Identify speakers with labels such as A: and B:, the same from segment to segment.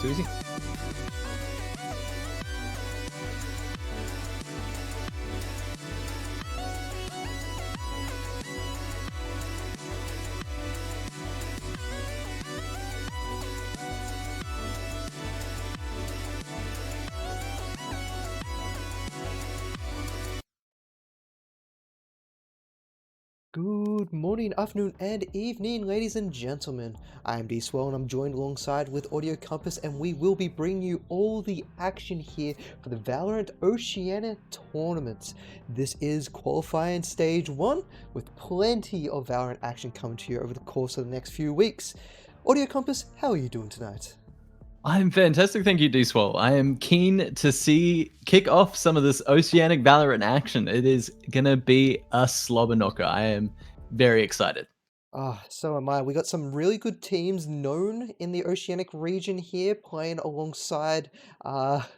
A: Too easy.
B: Good morning, afternoon, and evening, ladies and gentlemen. I am D-Swell and I'm joined alongside with Audio Compass, and we will be bringing you all the action here for the Valorant Oceania tournament. This is qualifying stage 1 with plenty of Valorant action coming to you over the course of the next few weeks. Audio Compass, how are you doing tonight?
A: I'm fantastic, thank you, D-Swell. I am keen to kick off some of this Oceanic Valorant action. It is gonna be a slobber knocker. I am very excited.
B: So am I. We got some really good teams known in the Oceanic region here playing alongside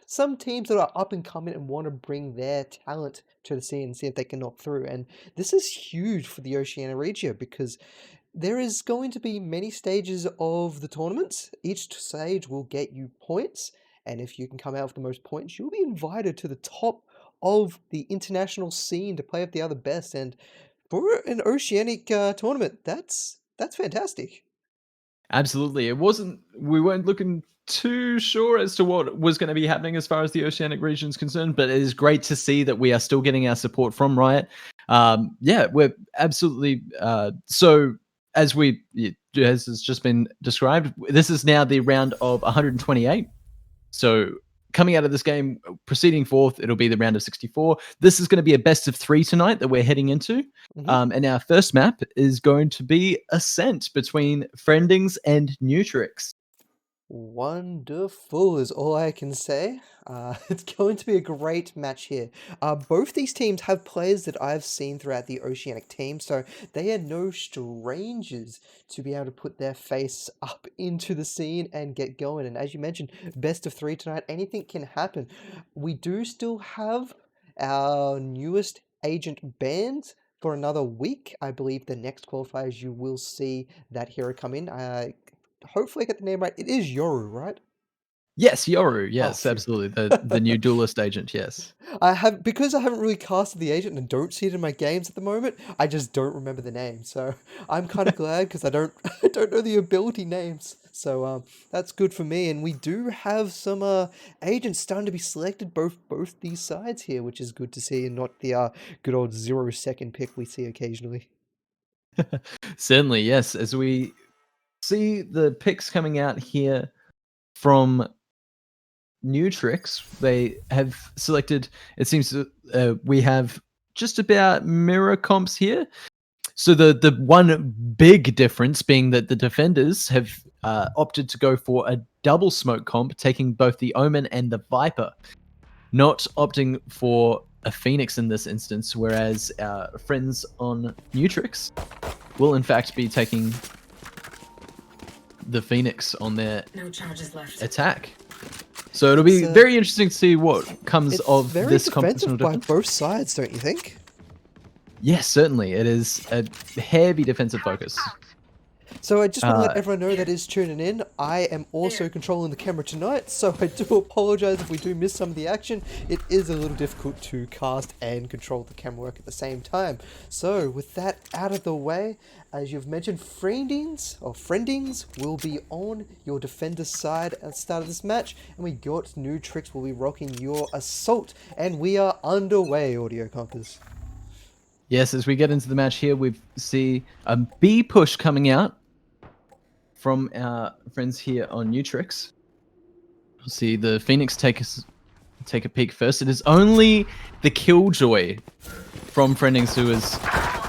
B: some teams that are up and coming and want to bring their talent to the scene and see if they can knock through. And this is huge for the Oceania region because there is going to be many stages of the tournaments. Each stage will get you points, and if you can come out with the most points, you'll be invited to the top of the international scene to play with the other best. And for an Oceanic tournament, that's fantastic.
A: Absolutely. We weren't looking too sure as to what was going to be happening as far as the Oceanic region is concerned, but it is great to see that we are still getting our support from Riot. Yeah, we're absolutely so as has just been described, this is now the round of 128. So coming out of this game, proceeding forth, it'll be the round of 64. This is going to be a best of 3 tonight that we're heading into.
B: Mhm.
A: And our first map is going to be Ascent between Friendings and Nutrix.
B: Wonderful is all I can say. It's going to be a great match here. Both these teams have players that I've seen throughout the Oceanic team, so they are no strangers to be able to put their face up into the scene and get going. And as you mentioned, best of 3 tonight, anything can happen. We do still have our newest agent banned for another week. I believe the next qualifiers you will see that hero come in. Hopefully I get the name right. It is Yoru, right?
A: Yes, Yoru.
B: Oh,
A: Yes,
B: phew.
A: absolutely. The new duelist agent. Yes.
B: Because I haven't really casted the agent and don't see it in my games at the moment, I just don't remember the name. So I'm kind of glad because I don't I don't know the ability names. So that's good for me. And we do have some agents starting to be selected both these sides here, which is good to see, and not the good old 0 second pick we see occasionally.
A: Certainly, yes. As we see the picks coming out here from Nutrix, they have selected, it seems we have just about mirror comps here. So the one big difference being that the defenders have opted to go for a double smoke comp, taking both the Omen and the Viper, not opting for a Phoenix in this instance, whereas our friends on Nutrix will in fact be taking the Phoenix on their attack. So it'll be very interesting to see what comes of
B: very
A: this compositional
B: defensive by
A: difference.
B: both sides, don't you think?
A: Yes, certainly. It is a heavy defensive focus.
B: So I just want to let everyone know that is tuning in. I am also controlling the camera tonight, so I do apologize if we do miss some of the action. It is a little difficult to cast and control the camera work at the same time. So with that out of the way, as you've mentioned, Friendings will be on your defender's side at the start of this match, and we got Nutrix will be rocking your assault, and we are underway, Audio Compass.
A: Yes, as we get into the match here, we see a B push coming out from our friends here on Nutrix. We'll see the Phoenix take a peek first. It is only the Killjoy from Friendings who is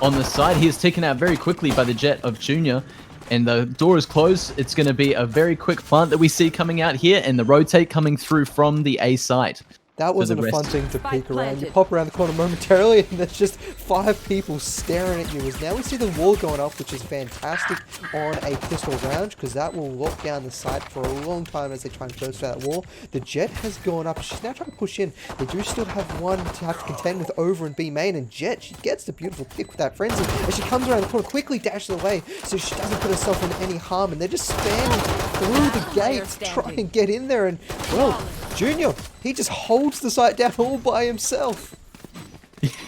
A: on the side. He is taken out very quickly by the Jet of Junior, and the door is closed. It's going to be a very quick plant that we see coming out here, and the rotate coming through from the A site.
B: That wasn't a fun thing to peek around. You pop around the corner momentarily and there's just 5 people staring at you. As now we see the wall going up, which is fantastic on a pistol round, because that will lock down the site for a long time as they try and close that wall. The Jet has gone up. She's now trying to push in. They do still have one to have to contend with over in B main, and Jet, she gets the beautiful pick with that frenzy as she comes around the corner, quickly dashes away so she doesn't put herself in any harm, and they're just spamming through the gate to try and get in there, and, well, Junior, he just holds the site down all by himself.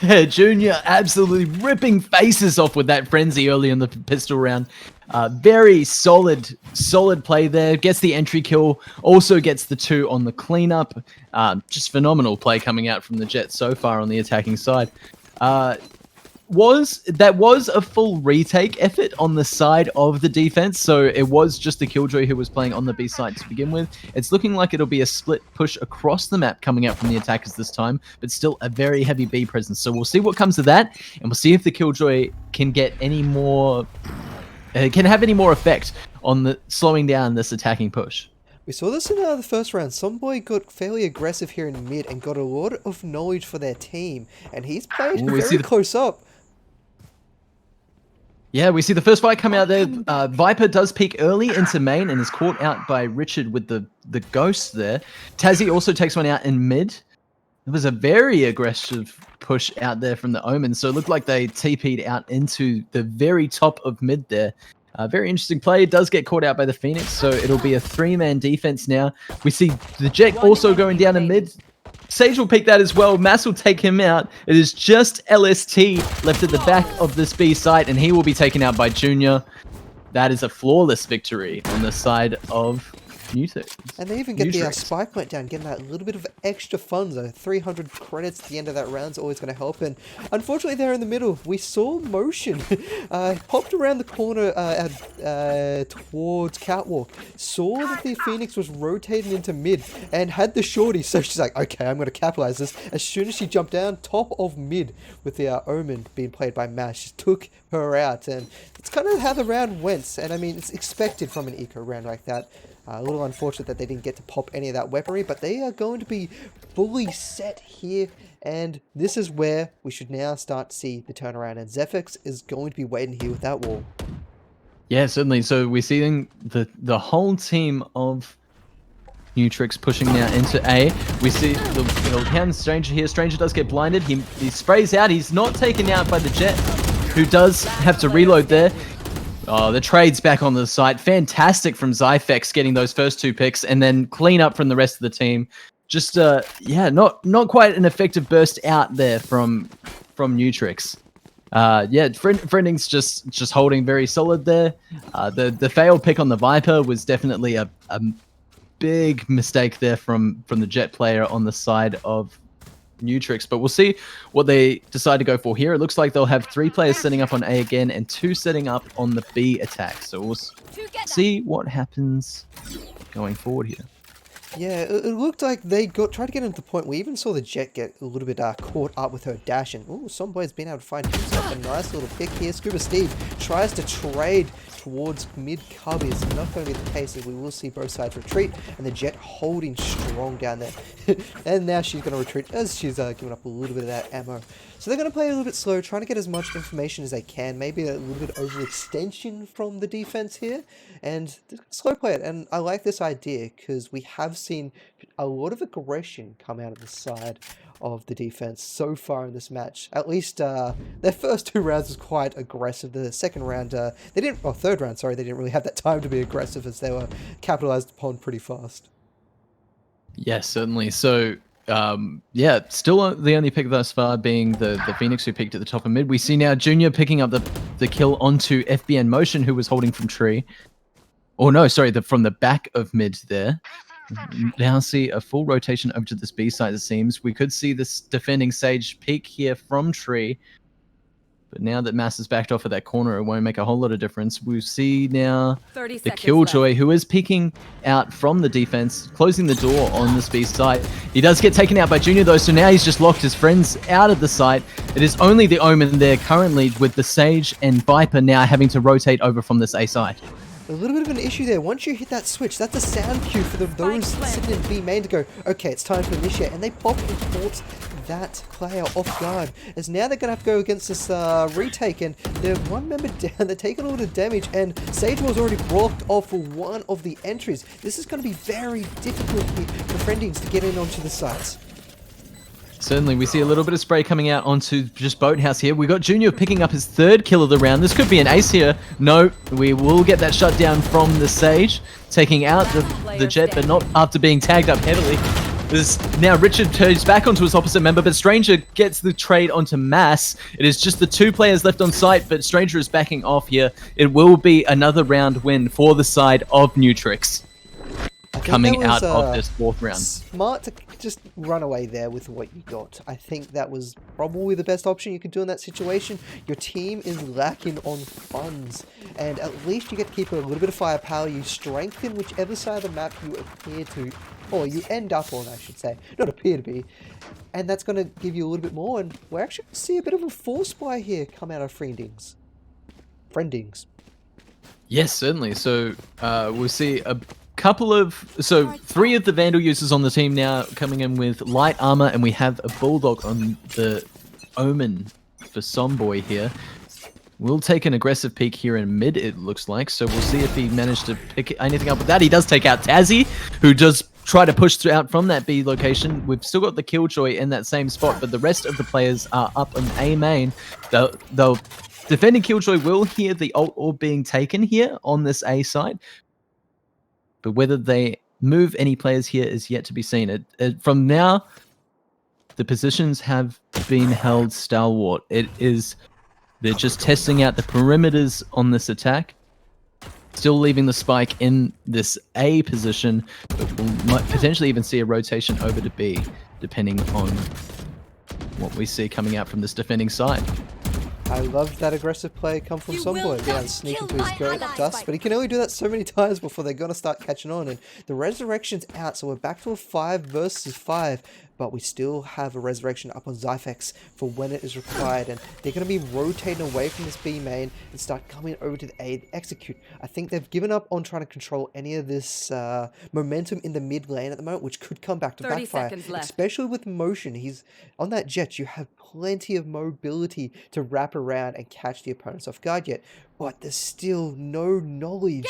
A: Yeah, Junior absolutely ripping faces off with that frenzy early in the pistol round. Very solid play there. Gets the entry kill, also gets the 2 on the cleanup. Just phenomenal play coming out from the Jet so far on the attacking side. Was a full retake effort on the side of the defense, so it was just the Killjoy who was playing on the B side to begin with. It's looking like it'll be a split push across the map coming out from the attackers this time, but still a very heavy B presence. So we'll see what comes of that, and we'll see if the Killjoy can get any more, can have any more effect on the slowing down this attacking push.
B: We saw this in the first round. Somebody got fairly aggressive here in mid and got a lot of knowledge for their team, and he's played very close up.
A: Yeah, we see the first fight come out there. Viper does peek early into main and is caught out by Richard with the ghost there. Tazzy also takes one out in mid. It was a very aggressive push out there from the Omen, so it looked like they TP'd out into the very top of mid there. Very interesting play. It does get caught out by the Phoenix, so it'll be a 3-man defense now. We see the Jet also going down in mid. Sage will pick that as well. Mass will take him out. It is just LST left at the back of this B site, and he will be taken out by Junior. That is a flawless victory on the side of Newtrix.
B: And they even get the spy point down, getting that little bit of extra funds. 300 credits at the end of that round is always going to help. And unfortunately, there in the middle, we saw motion. Popped around the corner towards Catwalk. Saw that the Phoenix was rotating into mid and had the shorty. So she's like, okay, I'm going to capitalize this. As soon as she jumped down top of mid with the Omen being played by Mash, she took her out. And it's kind of how the round went. And I mean, it's expected from an eco round like that. A little unfortunate that they didn't get to pop any of that weaponry, but they are going to be fully set here, and this is where we should now start to see the turnaround, and Zephyx is going to be waiting here with that wall.
A: Yeah, certainly. So we're seeing the whole team of Newtrix pushing now into A. We see the Stranger here. Stranger does get blinded. He sprays out. He's not taken out by the Jet, who does have to reload there. Oh, the trade's back on the site. Fantastic from Zyfex getting those first 2 picks, and then clean up from the rest of the team. Just, yeah, not quite an effective burst out there from Newtrix. Yeah, Friendings just holding very solid there. The failed pick on the Viper was definitely a big mistake there from the Jet player on the side of Newtrix, but we'll see what they decide to go for here. It looks like they'll have 3 players setting up on A again and 2 setting up on the B attack. So we'll see what happens going forward here.
B: Yeah, it looked like they tried to get into the point. We even saw the Jet get a little bit caught up with her dash, and ooh, somebody's been able to find himself a nice little pick here. Scuba Steve tries to trade towards mid cubby. It's not going to be the case, as we will see both sides retreat, and the Jet holding strong down there. And now she's going to retreat as she's giving up a little bit of that ammo. So they're going to play a little bit slow, trying to get as much information as they can. Maybe a little bit overextension from the defense here, and slow play it. And I like this idea because we have seen a lot of aggression come out of the side of the defense so far in this match. At least their first 2 rounds was quite aggressive. The second round, third round, sorry, they didn't really have that time to be aggressive, as they were capitalized upon pretty fast.
A: Yes, certainly. So, yeah, still the only pick thus far being the Phoenix, who picked at the top of mid. We see now Junior picking up the kill onto FBN Motion, who was holding from tree. Oh no, sorry, from the back of mid there. Now see a full rotation over to this B side, it seems. We could see this defending Sage peek here from tree. But now that Mass is backed off of that corner, it won't make a whole lot of difference. We see now the Killjoy, who is peeking out from the defense, closing the door on this B site. He does get taken out by Junior, though, so now he's just locked his friends out of the site. It is only the Omen there currently, with the Sage and Viper now having to rotate over from this A side.
B: A little bit of an issue there. Once you hit that switch, that's a sound cue for those sitting in B main to go, okay, it's time to initiate. And they pop and caught that player off guard. As now they're going to have to go against this retake, and they're 1 member down. They're taking a lot of damage, and Sage was already blocked off for one of the entries. This is going to be very difficult for Friendings to get in onto the sites.
A: Certainly, we see a little bit of spray coming out onto just Boathouse here. We got Junior picking up his 3rd kill of the round. This could be an ace here. No, we will get that shut down from the Sage, taking out the Jet, but not after being tagged up heavily. There's now Richard turns back onto his opposite member, but Stranger gets the trade onto Mass. It is just the 2 players left on site, but Stranger is backing off here. It will be another round win for the side of Nutrix. Coming out of this 4th round.
B: Smart to just run away there with what you got. I think that was probably the best option you could do in that situation. Your team is lacking on funds, and at least you get to keep a little bit of firepower. You strengthen whichever side of the map you appear to, or you end up on, I should say, not appear to be, and that's going to give you a little bit more. And we're actually going to see a bit of a force buy here come out of Friendings.
A: Yes, certainly. So we'll see a couple of 3 of the Vandal users on the team now coming in with light armor, and we have a Bulldog on the Omen for Somboy here. We'll take an aggressive peek here in mid, it looks like, so we'll see if he managed to pick anything up with that. He does take out Tazzy, who does try to push out from that B location. We've still got the Killjoy in that same spot, but the rest of the players are up on A main. They'll defending Killjoy will hear the ult orb being taken here on this A side, but whether they move any players here is yet to be seen. From now, the positions have been held stalwart. They're just testing out the perimeters on this attack, still leaving the spike in this A position, but we might potentially even see a rotation over to B, depending on what we see coming out from this defending side.
B: I loved that aggressive play come from Somboy. Yeah, sneak into his dust, but he can only do that so many times before they're going to start catching on. And the Resurrection's out, so we're back to a 5 versus 5. But we still have a Resurrection up on Zyphex for when it is required. And they're going to be rotating away from this B main and start coming over to the A to execute. I think they've given up on trying to control any of this momentum in the mid lane at the moment, which could come back to backfire. Especially with motion. He's on that Jet. You have plenty of mobility to wrap around and catch the opponents off guard yet. But there's still no knowledge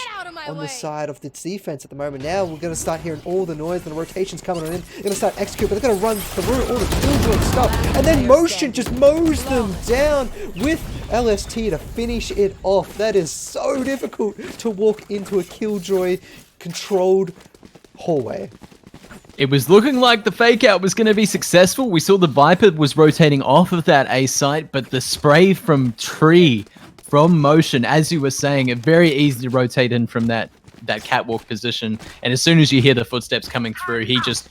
B: on the side of the defense at the moment. Now we're going to start hearing all the noise and the rotations coming in. They're going to start executing, but they're going to run through all the Killjoy stuff. And then Motion just mows them down with LST to finish it off. That is so difficult to walk into a Killjoy controlled hallway.
A: It was looking like the fake out was going to be successful. We saw the Viper was rotating off of that A site, but the spray from Tree, from Motion, as you were saying, it very easy to rotate in from that catwalk position. And as soon as you hear the footsteps coming through, he just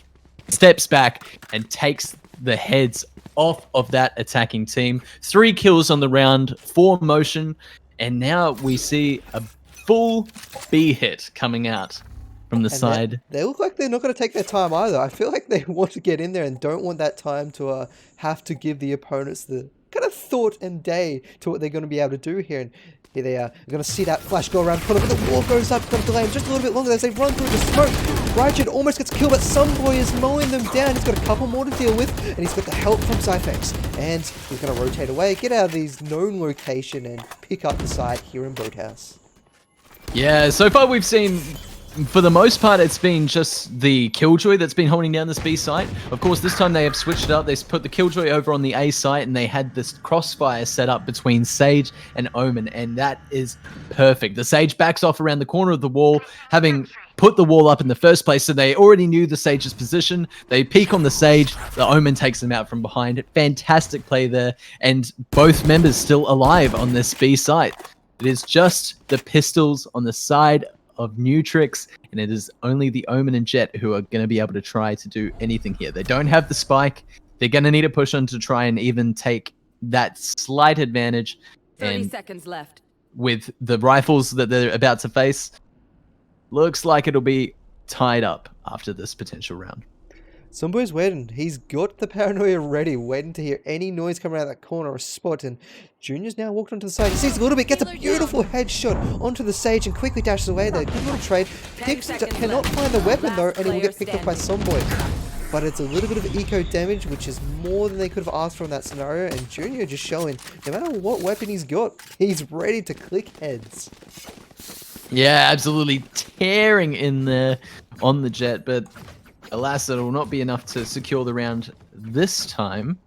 A: steps back and takes the heads off of that attacking team. 3 kills on the round for Motion, and now we see a full B hit coming out from the side.
B: They look like they're not going to take their time either. I feel like they want to get in there and don't want that time to have to give the opponents the kind of thought and day to what they're going to be able to do here. And here they are. We're going to see that flash go around, pull up, but the wall goes up, going to delay him just a little bit longer as they run through the smoke. Rigid almost gets killed, but Somboy is mowing them down. He's got a couple more to deal with, and he's got the help from Zyphex. And he's going to rotate away, get out of these known location, and pick up the side here in Boathouse.
A: Yeah, so far we've seen, for the most part, it's been just the Killjoy that's been holding down this B site. Of course, this time they have switched it up. They put the Killjoy over on the A site, and they had this crossfire set up between Sage and Omen, and that is perfect. The Sage backs off around the corner of the wall, having put the wall up in the first place, so they already knew the Sage's position. They peek on the Sage, the Omen takes them out from behind. Fantastic play there, and both members still alive on this B site. It is just the pistols on the side of Nutrix, and it is only the Omen and Jet who are going to be able to try to do anything here. They don't have the spike. They're going to need a push on to try and even take that slight advantage.
C: 30 seconds left.
A: With the rifles that they're about to face, looks like it'll be tied up after this potential round.
B: Somebody's waiting. He's got the paranoia ready, waiting to hear any noise come around that corner or spot. And Junior's now walked onto the side. He sees a little bit, gets a beautiful headshot onto the Sage and quickly dashes away there. Good little trade. Pix cannot find the weapon though, and he will get picked up by Somboy. But it's a little bit of eco damage, which is more than they could have asked for in that scenario. And Junior just showing, no matter what weapon he's got, he's ready to click heads.
A: Yeah, absolutely tearing in there on the Jet, but alas, it will not be enough to secure the round this time.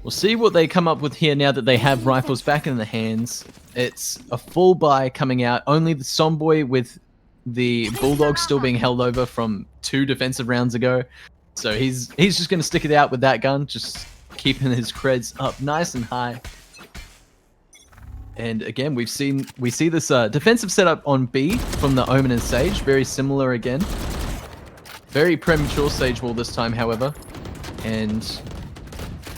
A: We'll see what they come up with here now that they have rifles back in the hands. It's a full buy coming out. Only the Somboy with the Bulldog still being held over from 2 defensive rounds ago. So he's just going to stick it out with that gun, just keeping his creds up nice and high. And again, we see this defensive setup on B from the Omen and Sage, very similar again. Very premature Sage wall this time, however, and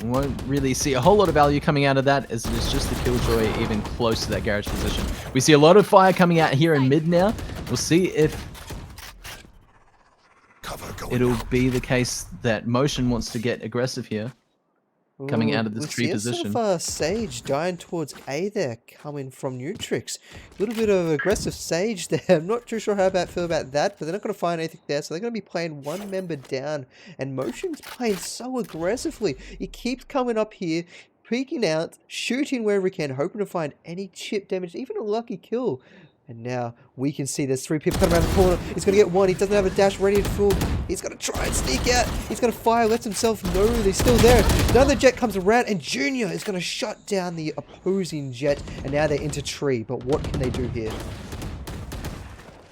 A: won't really see a whole lot of value coming out of that, as it is just the Killjoy even close to that garage position. We see a lot of fire coming out here in mid now. We'll see if it'll be the case that Motion wants to get aggressive here, coming out of this tree position.
B: Sort of, Sage dying towards A there, coming from Nutrix. A little bit of aggressive Sage there. I'm not too sure how I feel about that, but they're not going to find anything there, so they're going to be playing 1 member down. And Motion's playing so aggressively. He keeps coming up here, peeking out, shooting wherever he can, hoping to find any chip damage, even a lucky kill. And now we can see there's 3 people coming around the corner. He's going to get 1. He doesn't have a dash ready to full. He's going to try and sneak out. He's going to fire, lets himself know that he's still there. Another jet comes around, and Junior is going to shut down the opposing jet. And now they're into tree. But what can they do here?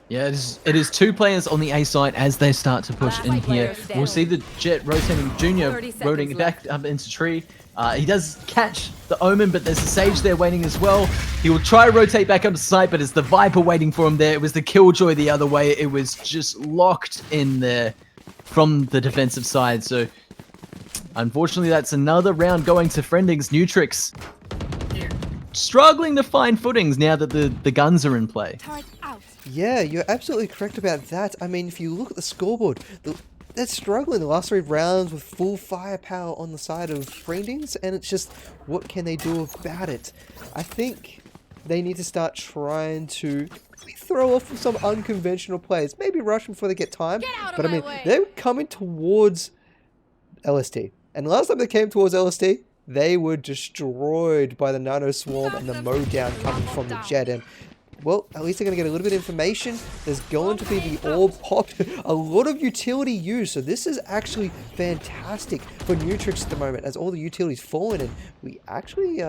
A: Yeah, it is 2 players on the A side as they start to push in here. We'll see the jet rotating, Junior rotating back up into tree. He does catch the Omen, but there's a Sage there waiting as well. He will try to rotate back up to sight, but it's the Viper waiting for him there. It was the Killjoy the other way. It was just locked in there from the defensive side. So, unfortunately, that's another round going to Friendings. Nutrix struggling to find footings now that the guns are in play.
B: Yeah, you're absolutely correct about that. I mean, if you look at the scoreboard, they're struggling the last 3 rounds with full firepower on the side of Friendings, and it's just, what can they do about it? I think they need to start trying to throw off some unconventional plays. Maybe rush before they get time, but I mean, they're coming towards LST. And last time they came towards LST, they were destroyed by the Nano Swarm and the Mowdown coming from the jet. And well, at least they're going to get a little bit of information. There's going to be the orb pop. A lot of utility used. So this is actually fantastic for Nutrix at the moment, as all the utilities falling. And we actually,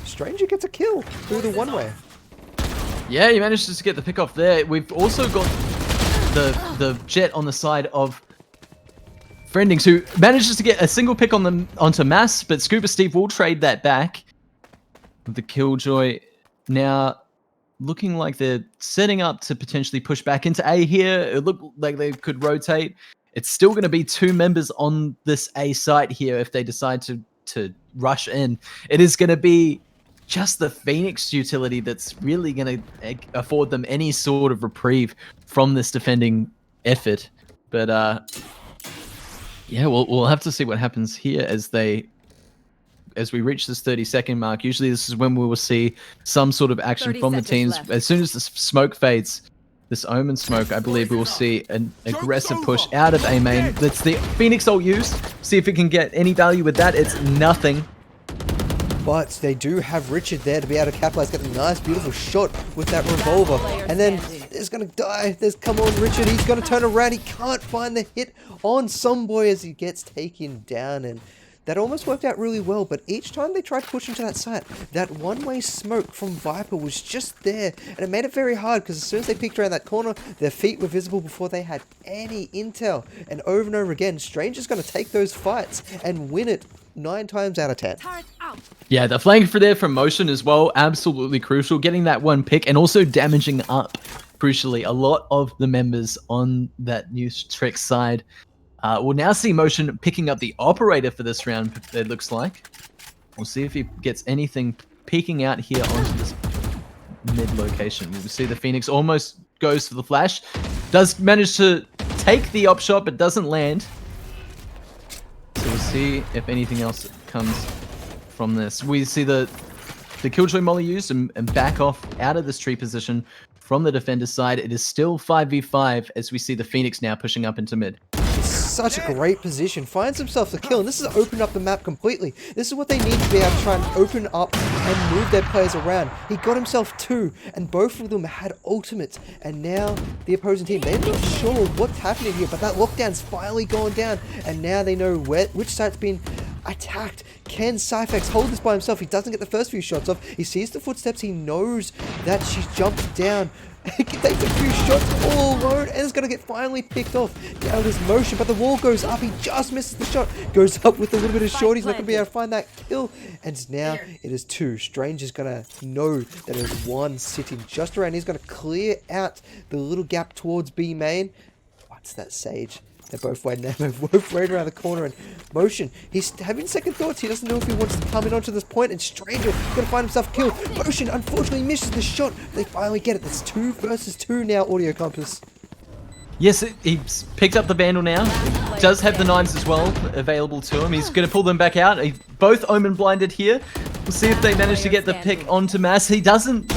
B: Stranger gets a kill through the one-way.
A: Yeah, he managed to get the pick off there. We've also got the jet on the side of Friendings, who manages to get a single pick on them onto Mass, but Scuba Steve will trade that back. The Killjoy now looking like they're setting up to potentially push back into A here. It looked like they could rotate. It's still going to be 2 members on this A site here if they decide to rush in. It is going to be just the Phoenix utility that's really going to afford them any sort of reprieve from this defending effort. But yeah, we'll have to see what happens here as we reach this 30-second mark. Usually this is when we will see some sort of action from the teams. As soon as the smoke fades, this Omen smoke, I believe we will see an aggressive push out of A main. That's the Phoenix ult used. See if it can get any value with that. It's nothing.
B: But they do have Richard there to be able to capitalize, get a nice, beautiful shot with that revolver. And then there's going to die. Come on, Richard. He's going to turn around. He can't find the hit on Someboy as he gets taken down. And that almost worked out really well, but each time they tried to push into that site, that one-way smoke from Viper was just there, and it made it very hard, because as soon as they peeked around that corner, their feet were visible before they had any intel. And over again, Stranger's going to take those fights and win it 9 times out of 10.
A: Yeah, the flank for there from Motion as well, absolutely crucial. Getting that 1 pick and also damaging up, crucially, a lot of the members on that Nutrix side. We'll now see Motion picking up the operator for this round, it looks like. We'll see if he gets anything peeking out here onto this mid location. We'll see the Phoenix almost goes for the flash. Does manage to take the op shot, but doesn't land. So we'll see if anything else comes from this. We see the Killjoy molly used and back off out of this tree position from the defender's side. It is still 5v5 as we see the Phoenix now pushing up into mid.
B: such a great position. Finds himself the kill, and this has opened up the map completely. This is what they need to be able to try and open up and move their players around. He got himself 2, and both of them had ultimates. And now the opposing team, they're not sure what's happening here, but that lockdown's finally gone down, and now they know which side's been attacked. Can Cyphex hold this by himself? He doesn't get the first few shots off. He sees the footsteps. He knows that she's jumped down. He takes a few shots all alone and is going to get finally picked off. Down his motion, but the wall goes up. He just misses the shot. Goes up with a little bit of short. He's not going to be able to find that kill. And now it is 2. Strange is going to know that there's 1 sitting just around. He's going to clear out the little gap towards B main. What's that Sage? They're both waiting now. They're both right around the corner and motion. He's having second thoughts. He doesn't know if he wants to come in onto this point. And Stranger going to find himself killed. Motion unfortunately misses the shot. They finally get it. That's 2 versus 2 now, Audio Compass.
A: Yes, he's picked up the Vandal now. Does have the 9s as well available to him. He's going to pull them back out. Both Omen blinded here. We'll see if they manage to get the pick onto Mass. He doesn't.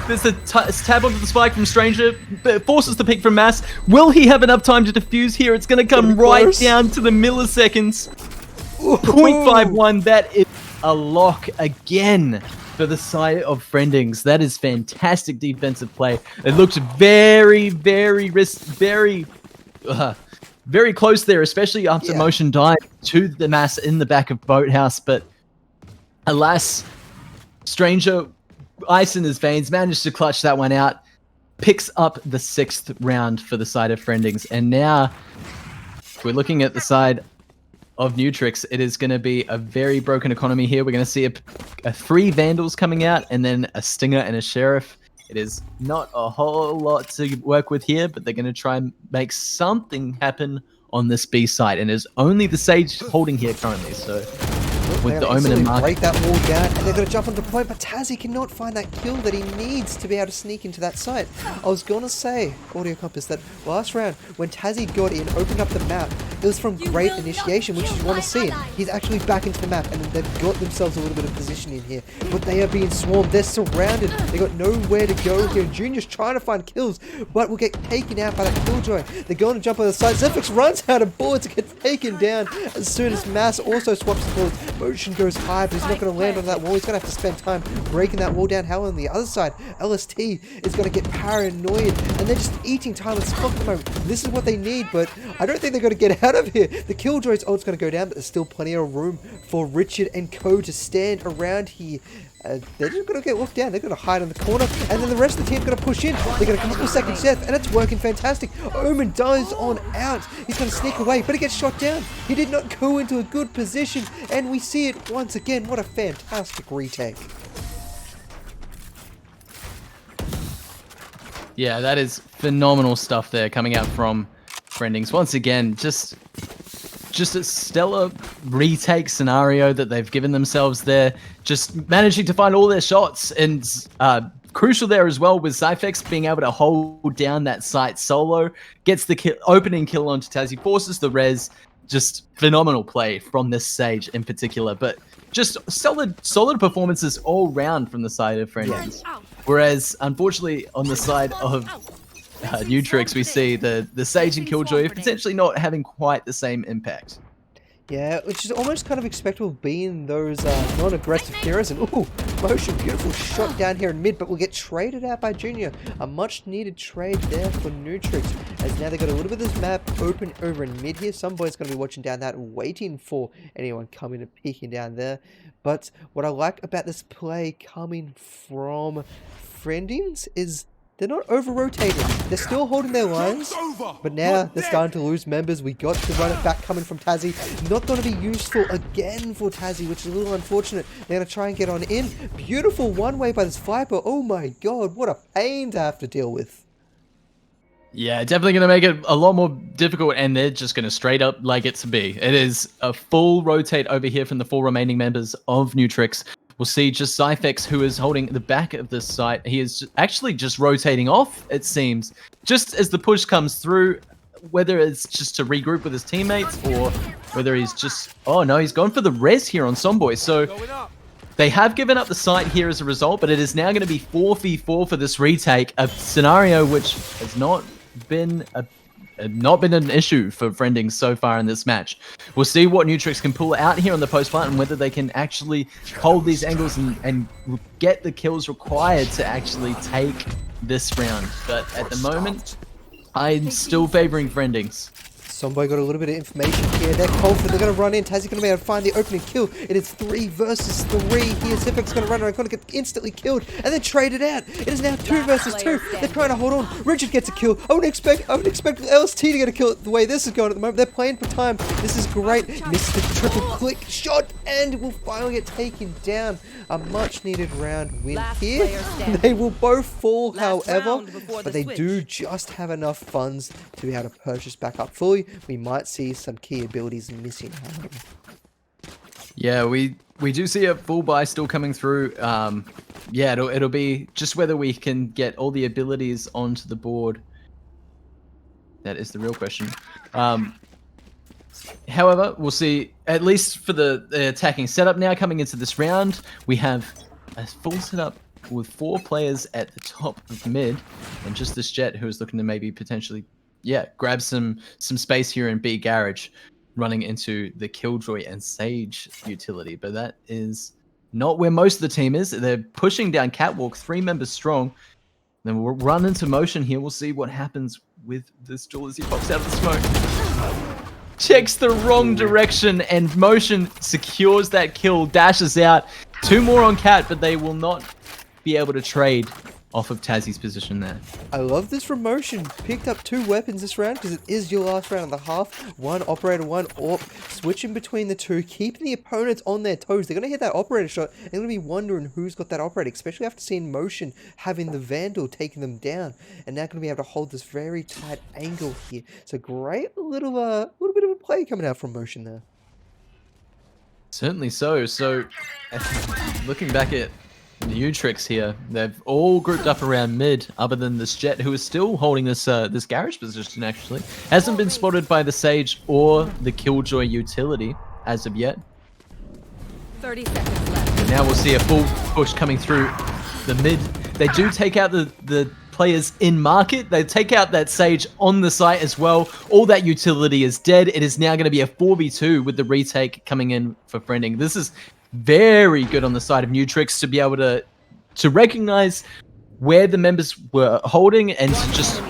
A: There's a tab onto the spike from Stranger, but forces the pick from Mass. Will he have enough time to defuse here? It's going to come right down to the milliseconds. 0.51, that is a lock again for the side of Friendings. That is fantastic defensive play. It looks very, very close there, especially after Motion died to the Mass in the back of Boathouse, but alas, Stranger, ice in his veins, managed to clutch that one out, picks up the 6th round for the side of Friendings. And now, if we're looking at the side of Nutrix, it is going to be a very broken economy here. We're going to see a 3 Vandals coming out, and then a Stinger and a Sheriff. It is not a whole lot to work with here, but they're going to try and make something happen on this B side. And there's only the Sage holding here currently, so with the Omen and Mark.
B: Break that wall down, and they're going to jump onto the point, but Tazzy cannot find that kill that he needs to be able to sneak into that site. I was going to say, Audio Compass, that last round, when Tazzy got in, opened up the map, it was from great initiation, which you want to see it. He's actually back into the map, and they've got themselves a little bit of position in here. But they are being swarmed, they're surrounded, they got nowhere to go here. Junior's trying to find kills, but will get taken out by that Killjoy. They're going to jump on the side. Zephyx runs out of bullets and gets taken down as soon as Mass also swaps the bullets. Motion goes high, but he's not going to land on that wall. He's going to have to spend time breaking that wall down. How on the other side, LST is going to get paranoid, and they're just eating time and spot at the moment. This is what they need, but I don't think they're going to get out of here. The Killjoy's ult's going to go down, but there's still plenty of room for Richard and Co to stand around here. They're just going to get locked down. They're going to hide in the corner, and then the rest of the team's going to push in. They're going to come up with second death, and it's working fantastic. Omen dies on out. He's going to sneak away, but he gets shot down. He did not go into a good position, and we see it once again. What a fantastic retake.
A: Yeah, that is phenomenal stuff there coming out from Friendings. Once again, just a stellar retake scenario that they've given themselves there. Just managing to find all their shots, and crucial there as well with Cyphex being able to hold down that site solo. Gets the opening kill onto Tazzy, forces the res. Just phenomenal play from this Sage in particular, but just solid performances all round from the side of Friendings. Whereas, unfortunately, on the side of Nutrix, we see the Sage and Killjoy potentially not having quite the same impact.
B: Yeah, which is almost kind of expectable being those non-aggressive heroes. And ooh, Motion, beautiful shot down here in mid, but will get traded out by Junior. A much-needed trade there for Nutrix, as now they've got a little bit of this map open over in mid here. Some boy's going to be watching down that, waiting for anyone coming and peeking down there. But what I like about this play coming from Friendings is they're not over-rotating. They're still holding their lines, but now they're starting to lose members. We got to run it back coming from Tazzy. Not going to be useful again for Tazzy, which is a little unfortunate. They're going to try and get on in. Beautiful one-way by this Viper. Oh my god, what a pain to have to deal with.
A: Yeah, definitely going to make it a lot more difficult, and they're just going to straight up like it to be. It is a full rotate over here from the 4 remaining members of Nutrix. We'll see just Cyphex, who is holding the back of this site. He is actually just rotating off, it seems. Just as the push comes through, whether it's just to regroup with his teammates or whether he's just... Oh no, he's gone for the res here on Somboy. So they have given up the site here as a result, but it is now going to be 4v4 for this retake. A scenario which has not been not been an issue for Friendings so far in this match. We'll see what Nutrix can pull out here on the post plant and whether they can actually hold these angles and get the kills required to actually take this round. But at the moment, I'm still favoring Friendings.
B: Somebody got a little bit of information here. They're confident. They're going to run in. Tazzie's going to be able to find the opening kill. It is 3 versus 3 here. Zipek's going to run around. Going to get instantly killed and then traded out. It is now 2 versus 2. They're trying to hold on. Richard gets a kill. I would expect LST to get a kill the way this is going at the moment. They're playing for time. This is great. Missed the triple click shot and will finally get taken down. A much needed round win here. They will both fall, however, but they do just have enough funds to be able to purchase back up fully. We might see some key abilities missing, however.
A: Yeah, we do see a full buy still coming through. Yeah, it'll be just whether we can get all the abilities onto the board. That is the real question. However, we'll see, at least for the attacking setup now coming into this round, we have a full setup with 4 players at the top of mid, and just this Jet who is looking to maybe potentially, grab some space here in B garage, running into the Killjoy and Sage utility. But that is not where most of the team is. They're pushing down Catwalk, 3 members strong. Then we'll run into motion here. We'll see what happens with this duel as he pops out of the smoke. Checks the wrong direction, and motion secures that kill, dashes out. 2 more on Cat, but they will not be able to trade off of Tazzie's position there.
B: I love this from motion. Picked up 2 weapons this round because it is your last round and a half. 1 operator, 1 AWP. Switching between the 2, keeping the opponents on their toes. They're going to hit that operator shot and they're going to be wondering who's got that operator, especially after seeing motion having the Vandal taking them down. And now going to be able to hold this very tight angle here. So great little bit of a play coming out from motion there.
A: Certainly so. So, looking back at new tricks here, they've all grouped up around mid, other than this Jet, who is still holding this this garage position. Actually, hasn't been spotted by the Sage or the Killjoy utility as of yet.
C: 30 seconds left.
A: And now we'll see a full push coming through the mid. They do take out the players in market. They take out that Sage on the site as well. All that utility is dead. It is now going to be a 4v2 with the retake coming in for Friending. This is very good on the side of Nutrix to be able to recognize where the members were holding and to just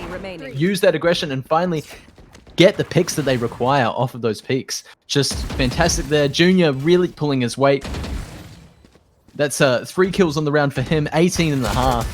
A: use that aggression and finally get the picks that they require off of those peaks. Just fantastic there. Junior really pulling his weight. That's 3 kills on the round for him, 18 and a half.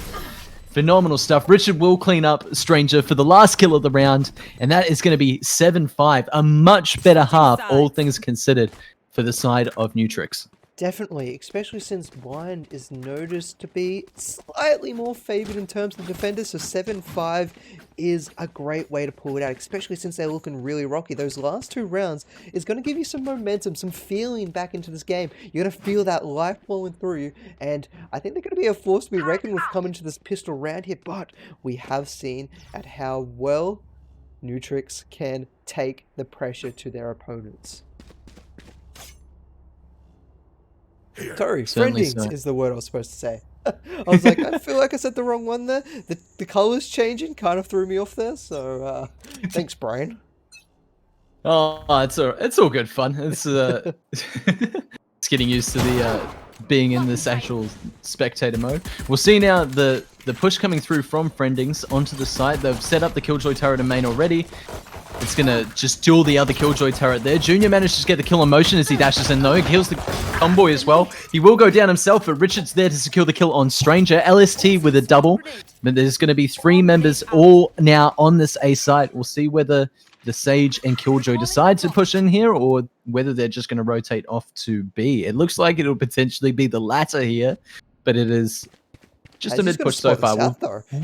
A: Phenomenal stuff. Richard will clean up Stranger for the last kill of the round, and that is going to be 7-5. A much better half, all things considered, for the side of Nutrix.
B: Definitely, especially since Blind is noticed to be slightly more favored in terms of defenders, so 7-5 is a great way to pull it out, especially since they're looking really rocky. Those last 2 rounds is going to give you some momentum, some feeling back into this game. You're going to feel that life flowing through you, and I think they're going to be a force to be reckoned with coming to this pistol round here, but we have seen at how well Nutrix can take the pressure to their opponents. Sorry, Friendings is the word I was supposed to say. I was like, I feel like I said the wrong one there. The colors changing kind of threw me off there, so thanks, Brian.
A: Oh, it's all good fun. It's it's getting used to the being in this actual spectator mode. We'll see now the push coming through from Friendings onto the site. They've set up the Killjoy turret in main already. It's going to just duel the other Killjoy turret there. Junior managed to get the kill on motion as he dashes in though. He kills the Convoy as well. He will go down himself, but Richard's there to secure the kill on Stranger. LST with a double. But there's going to be 3 members all now on this A site. We'll see whether the Sage and Killjoy decide to push in here or whether they're just going to rotate off to B. It looks like it'll potentially be the latter here, but it is just a mid push so far.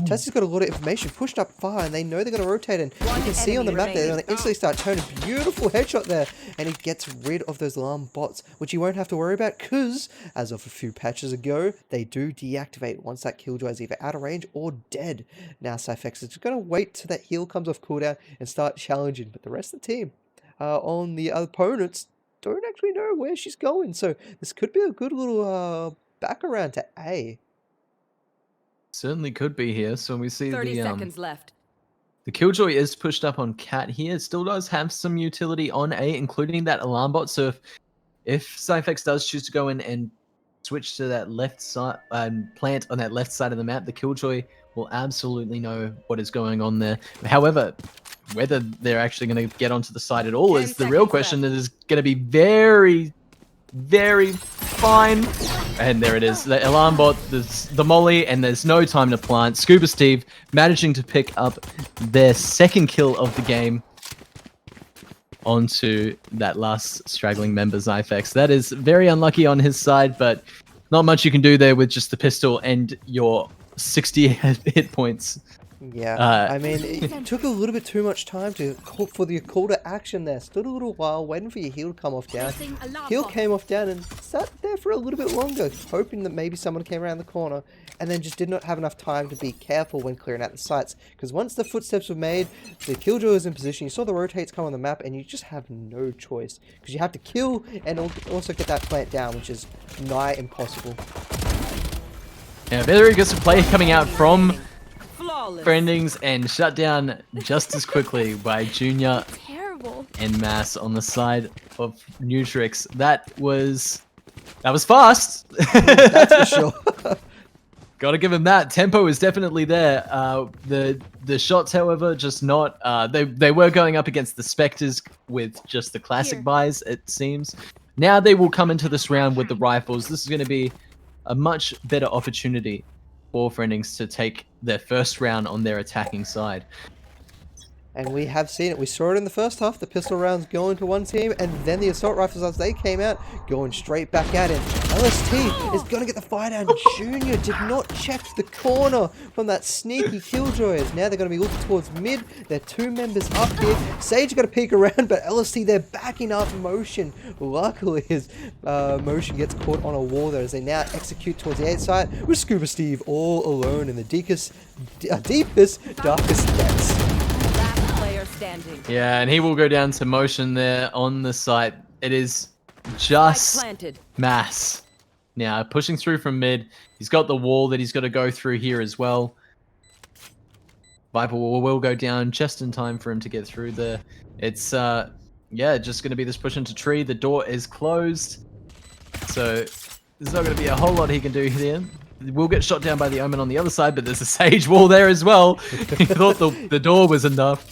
B: Tessie's got a lot of information, pushed up far, and they know they're going to rotate, and you can see on the map they're going to instantly start turning. Beautiful headshot there, and he gets rid of those alarm bots, which you won't have to worry about, because as of a few patches ago, they do deactivate once that Killjoy is either out of range or dead. Now Cyphex is just going to wait till that heal comes off cooldown and start challenging, but the rest of the team on the opponents don't actually know where she's going, so this could be a good little back around to A.
A: Certainly could be here. So we see
C: 30 seconds left.
A: The Killjoy is pushed up on Cat here. It still does have some utility on A, including that alarm bot. So if Cyphex does choose to go in and switch to that left side and plant on that left side of the map, the Killjoy will absolutely know what is going on there. However, whether they're actually going to get onto the side at all
C: 10
A: is the real question. That is going to be very, very fine. And there it is. The alarm bot, there's the molly, and there's no time to plant. Scuba Steve managing to pick up their second kill of the game onto that last straggling member, Zyphex. That is very unlucky on his side, but not much you can do there with just the pistol and your 60 hit points.
B: Yeah, I mean, it took a little bit too much time to call for the call to action there. Stood a little while waiting for your heal to come off down. Heal came off down and sat there for a little bit longer, hoping that maybe someone came around the corner, and then just did not have enough time to be careful when clearing out the sights. Because once the footsteps were made, the Killjoy was in position, you saw the rotates come on the map, and you just have no choice. Because you have to kill and also get that plant down, which is nigh impossible.
A: Yeah, very aggressive play coming out from Friendings and shut down just as quickly by Junior and Mass on the side of Nutrix. That was fast.
B: That's for sure.
A: Gotta give him that. Tempo is definitely there. The shots, however, just not. They were going up against the Spectres with just the classic buys, it seems. Now they will come into this round with the rifles. This is going to be a much better opportunity for Friendings to take their first round on their attacking side.
B: And we have seen it. We saw it in the first half. The pistol rounds going to one team, and then the assault rifles, as they came out, going straight back at him. LST is going to get the fire down. Junior did not check the corner from that sneaky Killjoy. Now they're going to be looking towards mid. There are two members up here. Sage got to peek around, but LST, they're backing up Motion. Luckily, his Motion gets caught on a wall there as they now execute towards the 8 side with Scuba Steve all alone in the deepest, darkest depths.
C: Standing.
A: Yeah, and he will go down to Motion there on the site. It is just Mass. Now, pushing through from mid. He's got the wall that he's got to go through here as well. Viper will go down just in time for him to get through there. It's, yeah, just going to be this push into tree. The door is closed. So, there's not going to be a whole lot he can do here. We'll get shot down by the Omen on the other side, but there's a Sage wall there as well. He thought the door was enough.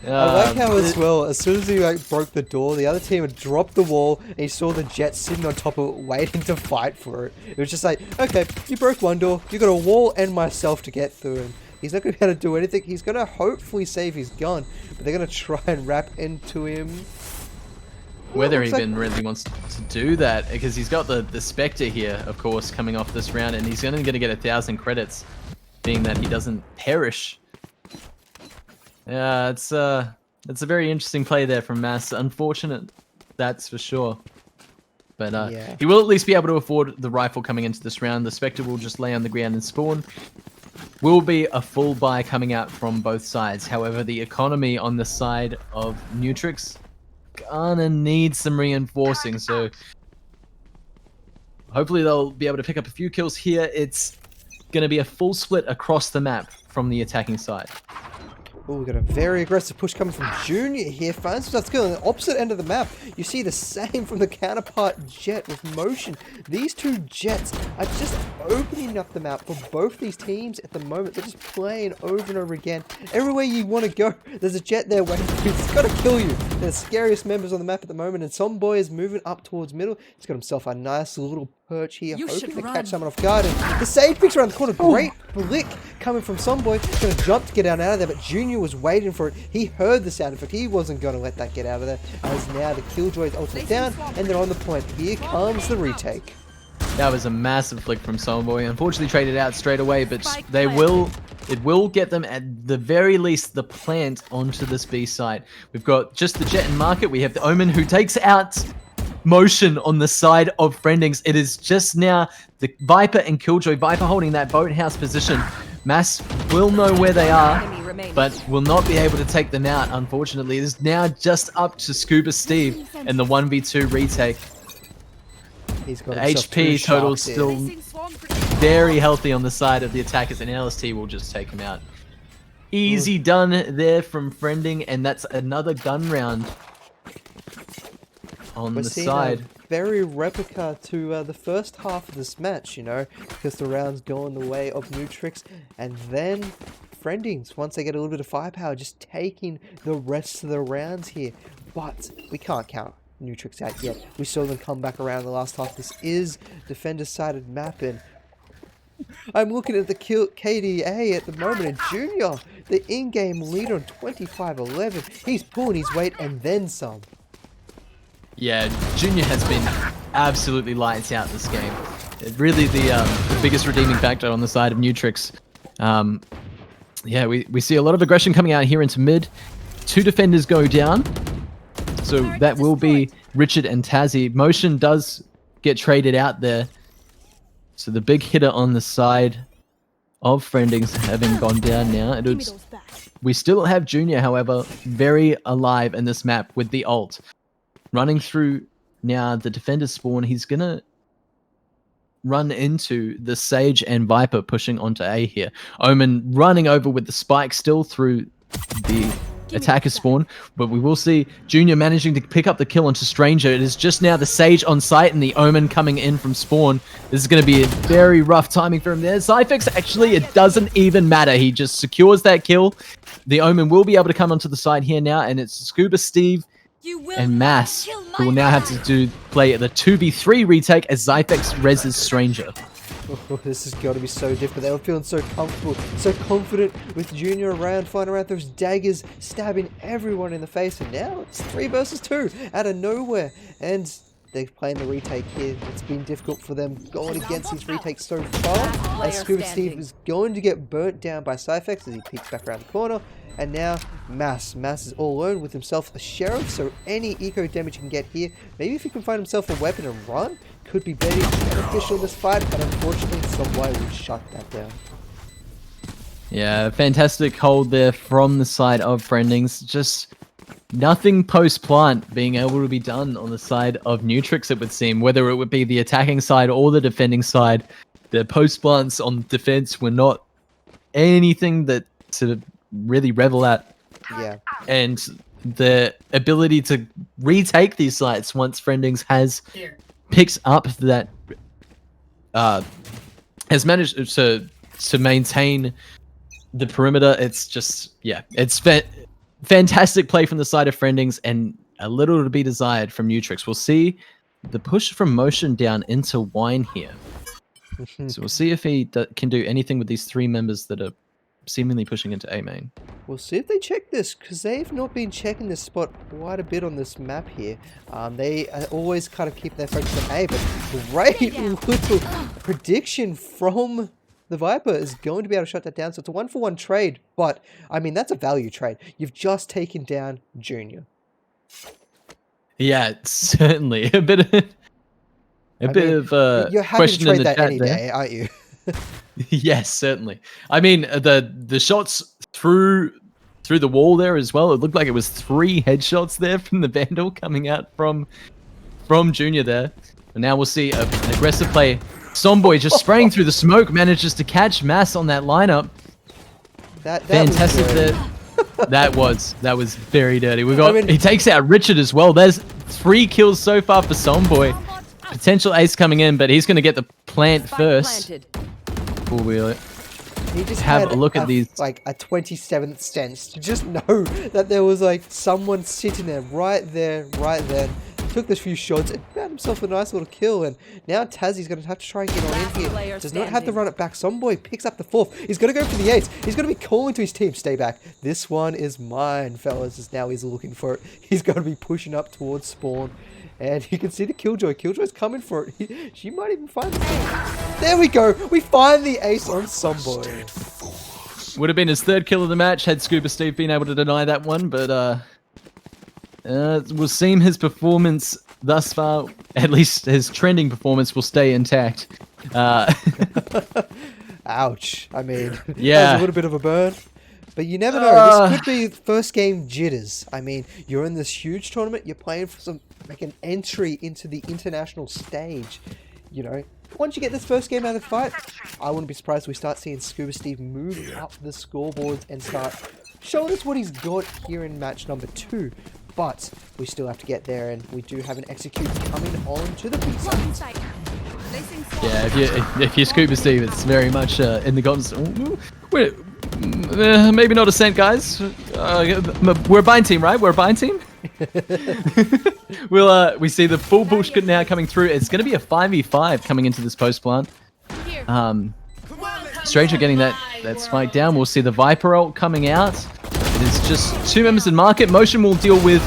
B: I like how as well, as soon as he broke the door, the other team had dropped the wall and he saw the Jet sitting on top of it waiting to fight for it. It was just like, okay, you broke one door, you got a wall and myself to get through him. He's not going to be able to do anything. He's going to hopefully save his gun, but they're going to try and wrap into him.
A: Whether he even really wants to do that, because he's got the Spectre here, of course, coming off this round, and he's only going to get 1,000 credits, being that he doesn't perish. Yeah, it's a very interesting play there from Mass. Unfortunate, that's for sure. But
B: yeah.
A: He will at least be able to afford the rifle coming into this round. The Spectre will just lay on the ground and spawn. Will be a full buy coming out from both sides. However, the economy on the side of Nutrix gonna need some reinforcing. So hopefully they'll be able to pick up a few kills here. It's gonna be a full split across the map from the attacking side.
B: Oh, we've got a very aggressive push coming from Junior here. Finds himself skill on the opposite end of the map. You see the same from the counterpart Jet with Motion. These two Jets are just opening up the map for both these teams at the moment. They're just playing over and over again. Everywhere you want to go, there's a Jet there waiting for you. It's got to kill you. They're the scariest members on the map at the moment, and Somboy is moving up towards middle. He's got himself a nice little perch here, hoping to catch someone off guard. And the Sage picks around the corner. Great blick coming from Somboy. Going to jump to get out of there, but Junior was waiting for it. He heard the sound effect. He wasn't going to let that get out of there. As now the Killjoy is ultimate down, and they're on the point. Here comes the retake.
A: That was a massive flick from Somboy. Unfortunately traded out straight away, but it will get them at the very least the plant onto this B site. We've got just the Jet and Market. We have the Omen who takes out Motion on the side of Friendings. It is just now the Viper and Killjoy. Viper holding that boathouse position. Mass will know where they are, but will not be able to take them out, unfortunately. It is now just up to Scuba Steve and the 1v2 retake.
B: He's got
A: the HP total still very healthy on the side of the attackers, and LST will just take him out. Easy done there from Friending, and that's another gun round on
B: We're
A: the
B: seeing
A: side.
B: a very replica to the first half of this match, you know, because the rounds go in the way of Nutrix, and then Friendings, once they get a little bit of firepower, just taking the rest of the rounds here. But we can't count Nutrix out yet. We saw them come back around the last half. This is defender-sided map, and I'm looking at the KDA at the moment, and Junior, the in-game leader on 25-11, he's pulling his weight and then some.
A: Yeah, Junior has been absolutely lights out this game. Really the biggest redeeming factor on the side of Nutrix. Yeah, we see a lot of aggression coming out here into mid. 2 defenders go down. So that will be Richard and Tazzy. Motion does get traded out there. So the big hitter on the side of Friendings having gone down now. We still have Junior, however, very alive in this map with the ult. Running through now the defender spawn, he's going to run into the Sage and Viper pushing onto A here. Omen running over with the spike still through the attacker spawn, but we will see Junior managing to pick up the kill onto Stranger. It is just now the Sage on site and the Omen coming in from spawn. This is going to be a very rough timing for him there. Zyfix, actually, it doesn't even matter. He just secures that kill. The Omen will be able to come onto the side here now, and it's Scuba Steve and Mass who will now have to play the 2v3 retake as Zyfix reses Stranger.
B: Oh, this has got to be so different. They were feeling so comfortable, so confident with Junior around, flying around those daggers, stabbing everyone in the face, and now it's 3 versus 2 out of nowhere. And they're playing the retake here. It's been difficult for them going against these retakes so far. As Scuba Steve is going to get burnt down by Cyphex as he peeks back around the corner. And now Mass is all alone with himself a sheriff, so any eco damage he can get here, maybe if he can find himself a weapon and run, could be very beneficial in this fight, but unfortunately Subway will shut that down.
A: Yeah, fantastic hold there from the side of Friendings. Just nothing post-plant being able to be done on the side of Nutrix, it would seem. Whether it would be the attacking side or the defending side, the post-plants on defense were not anything that to really revel at.
B: Yeah.
A: And the ability to retake these sites once Friendings has picks up that has managed to maintain the perimeter. It's just, yeah, it's fantastic play from the side of Friendings and a little to be desired from Nutrix. We'll see the push from Motion down into Wine here. So we'll see if he can do anything with these 3 members that are seemingly pushing into A main.
B: We'll see if they check this, because they've not been checking this spot quite a bit on this map here. They always kind of keep their focus on A, but great little prediction from the Viper is going to be able to shut that down. So it's a 1-for-1 trade, but I mean, that's a value trade. You've just taken down Junior.
A: Yeah, certainly. A bit of
B: you're happy
A: question
B: to trade
A: in the
B: that
A: chat
B: any
A: there.
B: day, aren't you?
A: Yes, certainly. I mean, the shots through the wall there as well. It looked like it was 3 headshots there from the Vandal coming out from Junior there. And now we'll see an aggressive play. Somboy just spraying through the smoke manages to catch Mass on that lineup.
B: That
A: Fantastic
B: was
A: there. That was very dirty. He takes out Richard as well. There's 3 kills so far for Somboy. Potential ace coming in, but he's going to get the plant first. We'll wheel it.
B: He just
A: have a look at these,
B: like a 27th sense to just know that there was like someone sitting there right then. Took this few shots and found himself a nice little kill, and now Tazzy's going to have to try and get on in here. Does not have to run it back. Someboy picks up the 4th. He's going to go for the 8th. He's going to be calling to his team, stay back. This one is mine, fellas, as now he's looking for it. He's going to be pushing up towards spawn. And you can see the Killjoy. Killjoy's coming for it. She might even find the ace. There we go. We find the ace on Somboy.
A: Would have been his 3rd kill of the match had Scuba Steve been able to deny that one, but we'll seem his performance thus far, at least his trending performance, will stay intact.
B: Ouch. I mean,
A: yeah,
B: that was a little bit of a burn. But you never know. This could be first game jitters. I mean, you're in this huge tournament. You're playing for like an entry into the international stage. You know, once you get this first game out of the fight, I wouldn't be surprised if we start seeing Scuba Steve move up the scoreboards and start showing us what he's got here in match number 2. But we still have to get there, and we do have an execute coming on to the B side.
A: Yeah, if you Scuba Steve, it's very much in the golden. Maybe not a cent, guys. We're a bind team, right? We're a bind team. We see the full push now coming through. It's going to be a 5v5 coming into this post plant. Stranger getting that spike down. We'll see the Viper ult coming out. It is just 2 members in market. Motion will deal with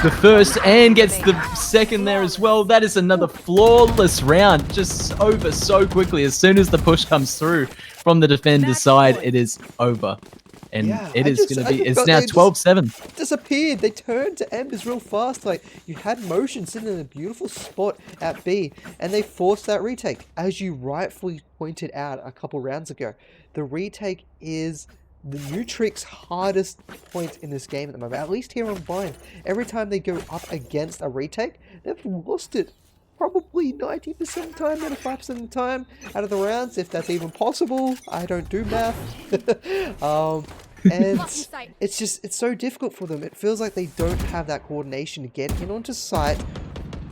A: the first and gets the second there as well. That is another flawless round. Just over so quickly. As soon as the push comes through from the defender's side, it is over. And it is going to be, it's now 12-7.
B: Disappeared. They turned to Embers real fast. Like, you had Motion sitting in a beautiful spot at B, and they forced that retake. As you rightfully pointed out a couple rounds ago, the retake is the Nutrix hardest point in this game at the moment, at least here on Bind. Every time they go up against a retake, they've lost it probably 90% of the time, 95% of the time out of the rounds, if that's even possible. I don't do math. And it's so difficult for them. It feels like they don't have that coordination to get in onto site,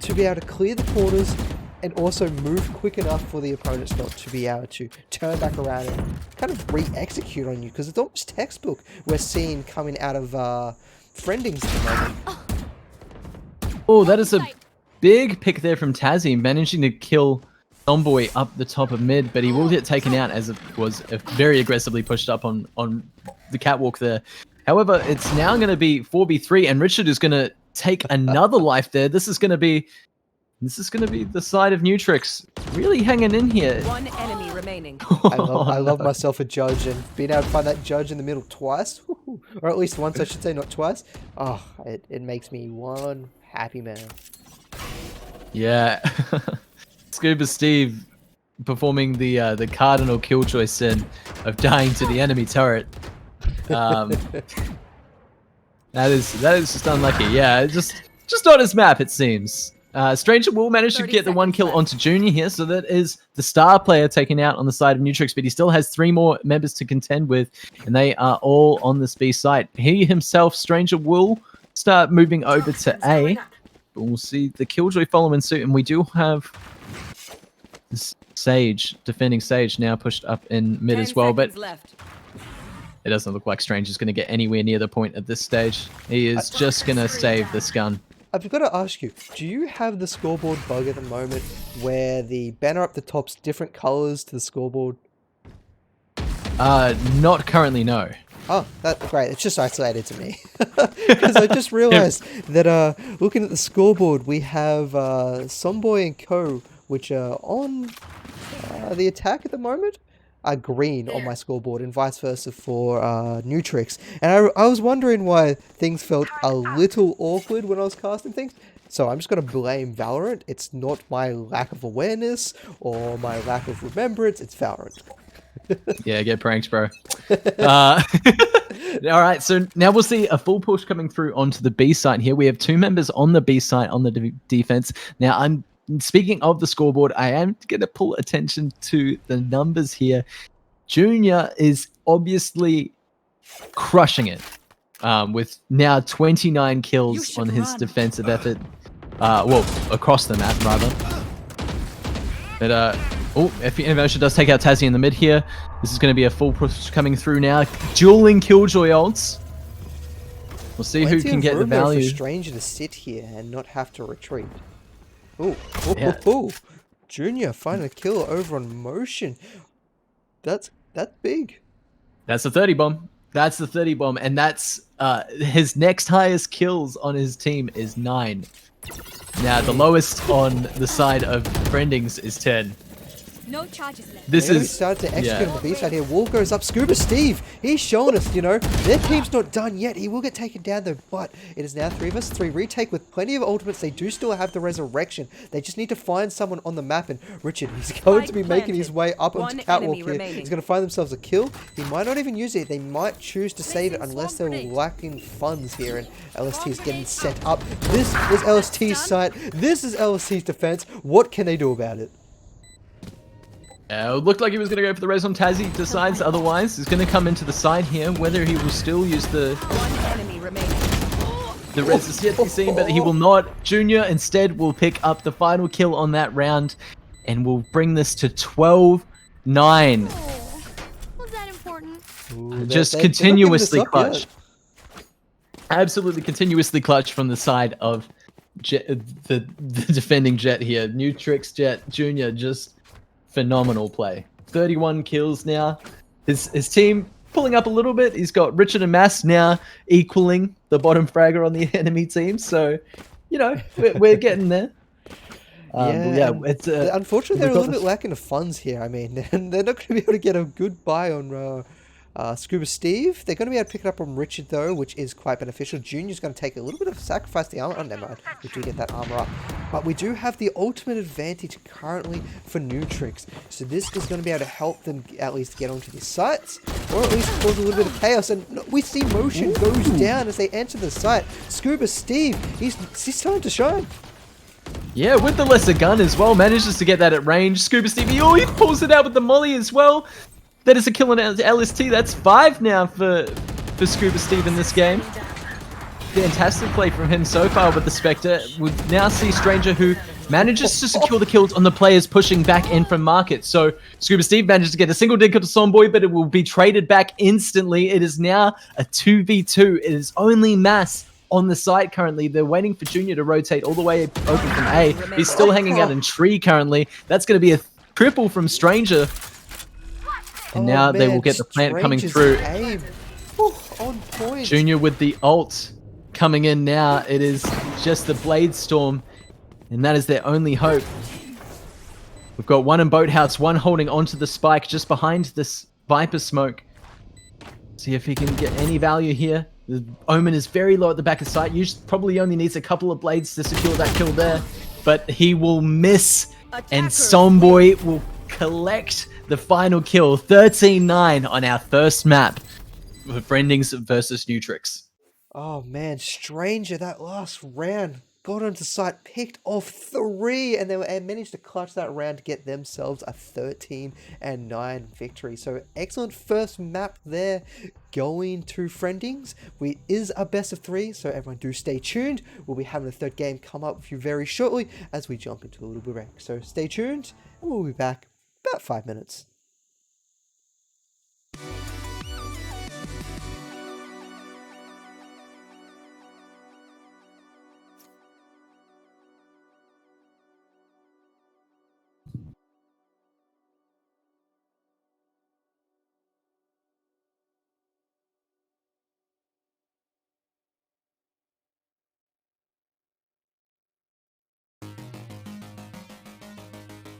B: to be able to clear the corners, and also move quick enough for the opponents not to be able to turn back around and kind of re-execute on you, because it's almost textbook we're seeing coming out of Friendings at the moment.
A: Oh, that is a big pick there from Tazzy, managing to kill Tomboy up the top of mid, but he will get taken out as it was very aggressively pushed up on the catwalk there. However, it's now going to be 4v3, and Richard is going to take another life there. This is going to be the side of Nutrix really hanging in here.
C: 1 enemy remaining.
B: I love myself a judge, and being able to find that judge in the middle twice, or at least once, I should say, not twice. Oh, it makes me one happy man.
A: Yeah. Scuba Steve performing the cardinal killjoy sin of dying to the enemy turret. That is just unlucky. Yeah, just on his map, it seems. Stranger will manage to get the 1 kill onto Junior here, so that is the star player taken out on the side of Nutrix, but he still has 3 more members to contend with, and they are all on this B site. He himself, Stranger, will start moving over to A, but we'll see the killjoy follow in suit, and we do have Sage, defending Sage, now pushed up in mid as well, but it doesn't look like Stranger's going to get anywhere near the point at this stage. He is just going to save this gun.
B: I've got to ask you, do you have the scoreboard bug at the moment where the banner up the top's different colors to the scoreboard?
A: Not currently, no.
B: Oh, that's great. It's just isolated to me. Because I just realized that looking at the scoreboard, we have Somboy and Co, which are on the attack at the moment, are green on my scoreboard, and vice versa for Nutrix. And I was wondering why things felt a little awkward when I was casting things. So I'm just going to blame Valorant. It's not my lack of awareness or my lack of remembrance. It's Valorant.
A: Yeah, get pranked, bro. All right, so now we'll see a full push coming through onto the B site here. We have 2 members on the B site on the defense. Now, speaking of the scoreboard, I am going to pull attention to the numbers here. Junior is obviously crushing it with now 29 kills on his defensive effort. Well, across the map, rather. But, Emotion does take out Tazzy in the mid here. This is going to be a full push coming through now. Dueling killjoy ults. We'll see who can get the value.
B: For Stranger to sit here and not have to retreat. Ooh. Junior finding a kill over on Motion. That's big.
A: That's the 30 bomb. That's the 30 bomb, and that's his next highest kills on his team is 9. Now the lowest on the side of Friendings is 10.
C: No charges left.
A: This is
B: started to execute on the B side here. Wall goes up. Scuba Steve, he's showing us, their team's not done yet. He will get taken down though, but it is now 3 vs 3 retake with plenty of ultimates. They do still have the resurrection. They just need to find someone on the map, and Richard, he's going to be making his way up onto catwalk here. He's going to find themselves a kill. He might not even use it. They might choose to save it unless they're lacking funds here, and LST is getting set up. This is LST's site. This is LST's defense. What can they do about it?
A: It looked like he was going to go for the res on Tazzy. Decides otherwise. He's going to come into the side here. Whether he will still use the
C: One enemy remaining.
A: res is yet to be seen, but he will not. Junior instead will pick up the final kill on that round and will bring this to 12-9.
D: Oh, was that important?
B: Ooh,
A: Just
B: they're not giving this
A: continuously
B: up
A: clutch.
B: yet.
A: Absolutely continuously clutch from the side of the defending Jet here. New Tricks Jet Junior, just phenomenal play. 31 kills now. His team pulling up a little bit. He's got Richard and Mass now equaling the bottom fragger on the enemy team. So, you know, we're getting there.
B: Yeah,
A: it's
B: unfortunately
A: we've
B: they're a
A: got
B: little bit lacking of funds here. I mean, they're not going to be able to get a good buy on Scuba Steve. They're going to be able to pick it up on Richard though, which is quite beneficial. Junior's going to take a little bit of sacrifice the armor. Oh, never mind. We do get that armor up, but we do have the ultimate advantage currently for New Tricks. So this is going to be able to help them at least get onto the sites, or at least cause a little bit of chaos. And we see motion goes down as they enter the site. Scuba Steve, he's time to shine.
A: Yeah, with the lesser gun as well, manages to get that at range. Scuba Stevie, oh, he pulls it out with the molly as well. That is a kill on LST. That's 5 now for Scuba Steve in this game. Fantastic play from him so far with the Spectre. We now see Stranger, who manages to secure the kills on the players pushing back in from market. So Scuba Steve manages to get a single dig up to Sonboy, but it will be traded back instantly. It is now a 2v2. It is only Mass on the site currently. They're waiting for Junior to rotate all the way open from A. He's still hanging out in tree currently. That's going to be a triple from Stranger. And now they will get the plant coming through.
B: On point.
A: Junior with the ult coming in now. It is just the Blade Storm, and that is their only hope. We've got one in Boathouse, one holding onto the spike just behind this Viper smoke. See if he can get any value here. The Omen is very low at the back of sight. Probably only needs a couple of blades to secure that kill there, but he will miss, and Sonboy will collect the final kill. 13-9 on our first map for Friendings versus New Tricks.
B: Oh man, Stranger, that last round got onto site, picked off 3, and they managed to clutch that round to get themselves a 13-9 victory. So excellent first map there going to Friendings. We is a best of 3, so everyone do stay tuned. We'll be having a third game come up with you very shortly as we jump into a little bit break. So stay tuned, and we'll be back about 5 minutes.